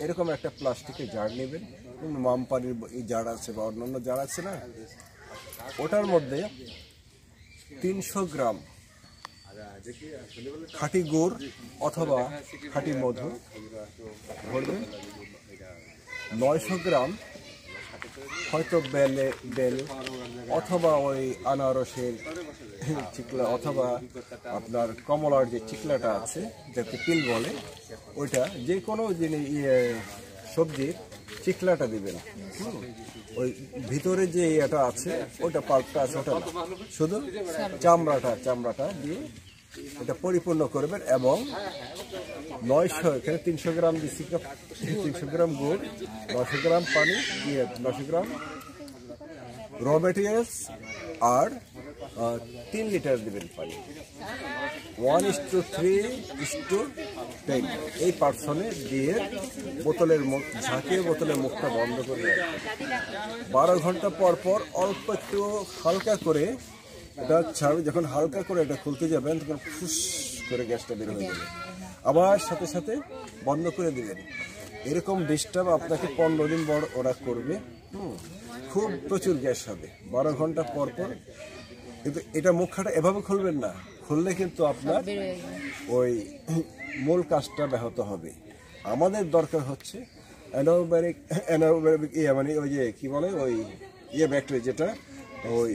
এরকম একটা প্লাস্টিকের জার নেবেন, মাম পানির এই জার আছে বা অন্যান্য জার আছে না, ওটার মধ্যে 300 গ্রাম খাঁটি গুড় অথবা খাঁটি মধু ভরবেন, 900 গ্রাম হয়তো বেল অথবা ওই আনারসের চিকলা অথবা আপনার কমলার যে চিকলাটা আছে যাকে তিল বলে, ওইটা যে কোনো জিনিস সবজির চিকলাটা দিবেন। ওই ভিতরে যে এটা আছে ওটা পাল্পটা আছে ওটা না, শুধু চামড়াটা দিয়ে এটা পরিপূর্ণ করবেন। এবং 900 এখানে 300 গ্রাম দিচ্ছি, 300 গ্রাম গুড়, 900 গ্রাম পানি, 900 গ্রাম র মেটেরিয়ালস আর 3 লিটার দেবেন পানি। 1:3:10 এই পার্সনে দিয়ে বোতলের মুখ ঝাঁকিয়ে বোতলের মুখটা বন্ধ করে রাখবেন। 12 ঘন্টা পর পর অল্প একটু হালকা করে এটা ছাড়বে। যখন হালকা করে এটা খুলতে যাবেন তখন ফুস করে গ্যাসটা বের হয়ে যাবে, আবার সাথে সাথে বন্ধ করে দিবেন। এরকম ডিস্টার্ব আপনাকে 15 দিন পর ওরা করবে। খুব প্রচুর গ্যাস হবে 12 ঘন্টা পর পর। কিন্তু এটা মুখটা এভাবে খুলবেন না, খুললে কিন্তু আপনার ওই মূল কাজটা ব্যাহত হবে। আমাদের দরকার হচ্ছে অ্যানারোবিক মানে ওই যে কি বলে ওই ব্যাকটেরিয়া যেটা ওই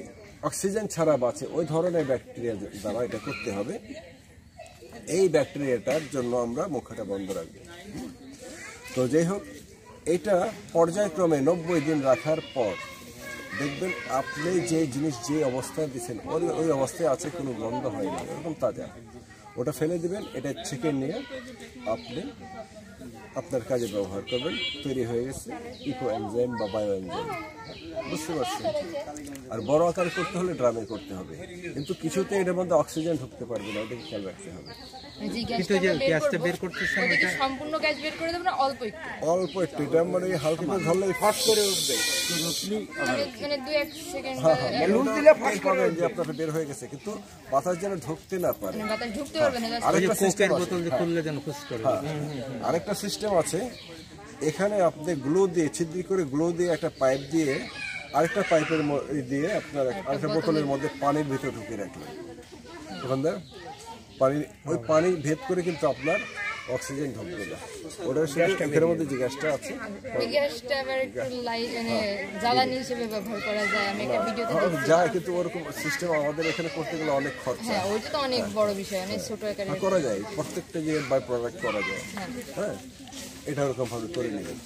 অক্সিজেন ছাড়া বাঁচে, ওই ধরনের ব্যাকটেরিয়া দ্বারা এটা করতে হবে। এই ব্যাকটেরিয়াটার জন্য আমরা মুখটা বন্ধ রাখবো। তো যাই হোক, এটা পর্যায়ক্রমে 90 দিন রাখার পর দেখবেন আপনি যে জিনিস যে অবস্থায় দিচ্ছেন ওই অবস্থায় আছে, কোনো গন্ধ হয় না, এরকম তাজা। ওটা ফেলে দিবেন, এটা ছেঁকে নিয়ে আপনি আপনার কাজে ব্যবহার করবেন। তৈরি হয়ে গেছে ইকো এনজাইম বা বায়ো এনজাইম, বুঝতে পারছেন? আর বড় আকারে করতে হলে ড্রামে করতে হবে, কিন্তু কিছুতে এটার মধ্যে অক্সিজেন ঢুকতে পারবে না, এটাকে খেয়াল রাখতে হবে। অল্প একটু এটা মানে হালকা করে ধরলে ফাট করে উঠবে, যে আপনার বের হয়ে গেছে, কিন্তু বাতাস যেন ঢুকতে না পারে। আরেকটা সিস্টেম আছে, এখানে আপনি গ্লু দিয়ে ছিদ্র করে গ্লু দিয়ে একটা পাইপ দিয়ে আরেকটা পাইপের দিয়ে আপনার আরেকটা বোতলের মধ্যে পানির ভিতরে ঢুকিয়ে রাখলেন। ওখানকার ওই পানি ভেদ করে কিন্তু আপনার অক্সিজেন ঢুকবে না, ওটার সাথে এখানের মধ্যে যে গ্যাসটা আছে যায়, কিন্তু ওরকম সিস্টেম আমাদের এখানে করতে গেলে অনেক খরচা, করা যায় প্রত্যেকটা যে বাই প্রোডাক্ট করা যায়। হ্যাঁ, এটা ওরকম ভাবে করে নেবেন।